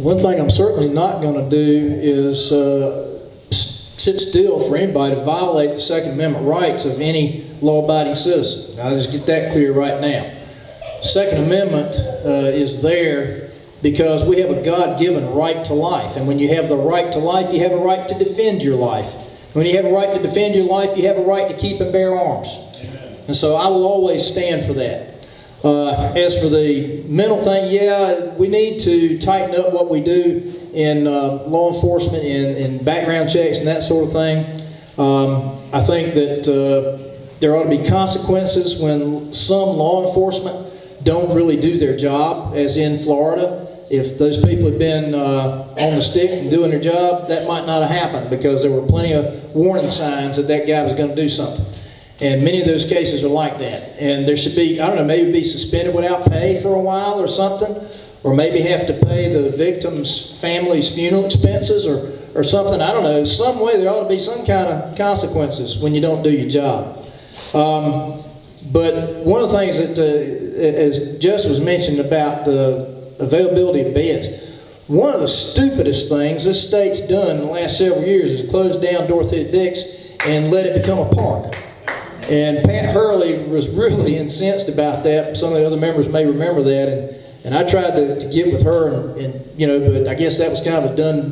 One thing I'm certainly not going to do is sit still for anybody to violate the Second Amendment rights of any law-abiding citizen. I'll just get that clear right now. The Second Amendment is there because we have a God-given right to life. And when you have the right to life, you have a right to defend your life. When you have a right to defend your life, you have a right to keep and bear arms. Amen. And so I will always stand for that. As for the mental thing, yeah, we need to tighten up what we do in law enforcement and background checks and that sort of thing. I think that there ought to be consequences when some law enforcement don't really do their job, as in Florida. If those people had been on the stick and doing their job, that might not have happened because there were plenty of warning signs that that guy was going to do something. And many of those cases are like that. And there should be, I don't know, maybe be suspended without pay for a while or something, or maybe have to pay the victim's family's funeral expenses or something. I don't know. Some way there ought to be some kind of consequences when you don't do your job. But one of the things that, as Jess was mentioning about the availability of beds, one of the stupidest things this state's done in the last several years is close down Dorothea Dix and let it become a park. And Pat Hurley was really incensed about that. Some of the other members may remember that. And I tried to get with her, and you know, but I guess that was kind of a done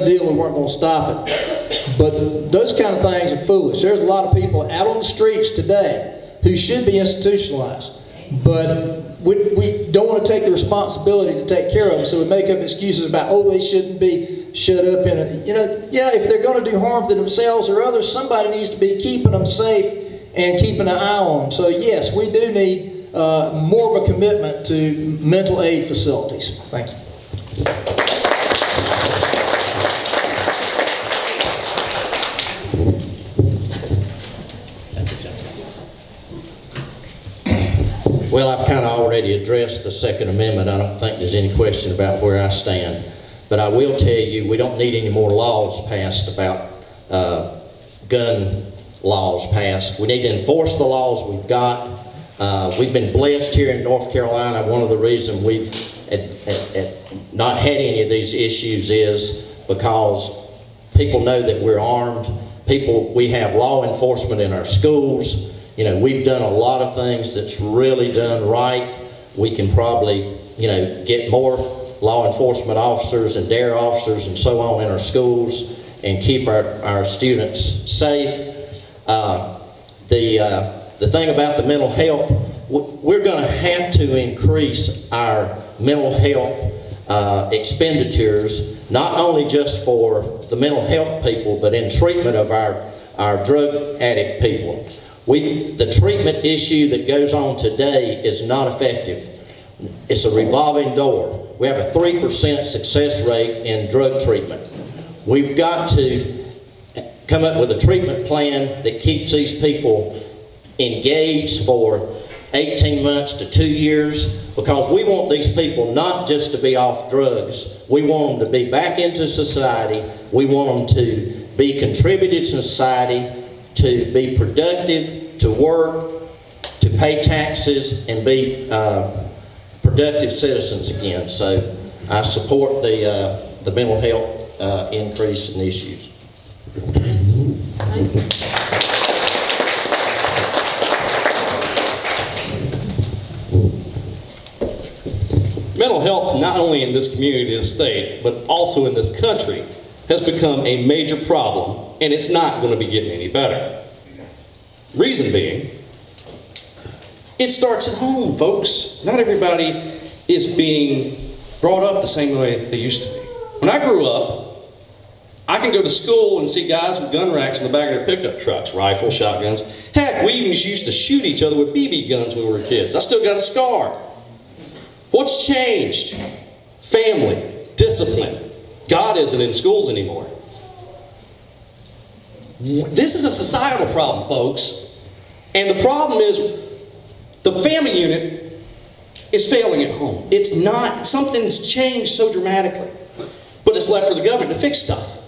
deal. We weren't going to stop it. But those kind of things are foolish. There's a lot of people out on the streets today who should be institutionalized, but we don't want to take the responsibility to take care of them, so we make up excuses about, oh, they shouldn't be shut up in a, you know, yeah, if they're going to do harm to themselves or others, somebody needs to be keeping them safe and keeping an eye on them. So yes, we do need more of a commitment to mental aid facilities. Thank you. Well, I've kind of already addressed the Second Amendment. I don't think there's any question about where I stand. But I will tell you, we don't need any more laws passed about gun laws passed. We need to enforce the laws we've got. We've been blessed here in North Carolina. One of the reasons we've not had any of these issues is because people know that we're armed. We have law enforcement in our schools. You know, we've done a lot of things that's really done right. We can probably, you know, get more law enforcement officers and DARE officers and so on in our schools and keep our students safe. The thing about the mental health, we're going to have to increase our mental health expenditures, not only just for the mental health people, but in treatment of our drug addict people. The treatment issue that goes on today is not effective. It's a revolving door. We have a 3% success rate in drug treatment. We've got to come up with a treatment plan that keeps these people engaged for 18 months to 2 years, because we want these people not just to be off drugs. We want them to be back into society. We want them to be contributed to society, to be productive, to work, to pay taxes, and be productive citizens again. So I support the mental health increase in issues. Mental health, not only in this community and state, but also in this country, has become a major problem, and it's not going to be getting any better. Reason being, it starts at home, folks. Not everybody is being brought up the same way they used to be. When I grew up, I can go to school and see guys with gun racks in the back of their pickup trucks, rifles, shotguns. Heck, we even used to shoot each other with BB guns when we were kids. I still got a scar. What's changed? Family, discipline. God isn't in schools anymore. This is a societal problem, folks. And the problem is the family unit is failing at home. It's not, something's changed so dramatically. But it's left for the government to fix stuff.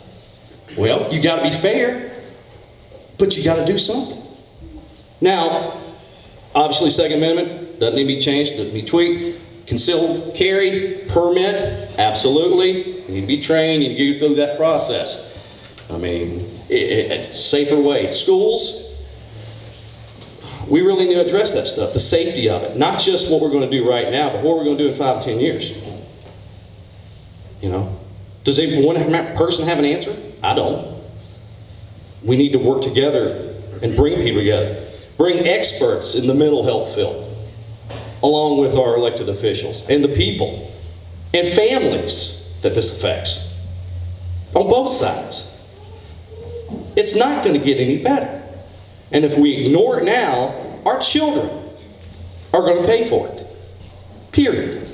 Well, you got to be fair, but you got to do something. Now, obviously, Second Amendment doesn't need to be changed, doesn't need to be tweaked. Concealed carry permit, absolutely. You need to be trained, you need to go through that process. I mean, safer way. Schools, we really need to address that stuff, the safety of it. Not just what we're going to do right now, but what we're going to do in 5 to 10 years. You know? Does one person have an answer? I don't. We need to work together and bring people together. Bring experts in the mental health field, along with our elected officials and the people and families that this affects on both sides. It's not going to get any better. And if we ignore it now, our children are going to pay for it. Period.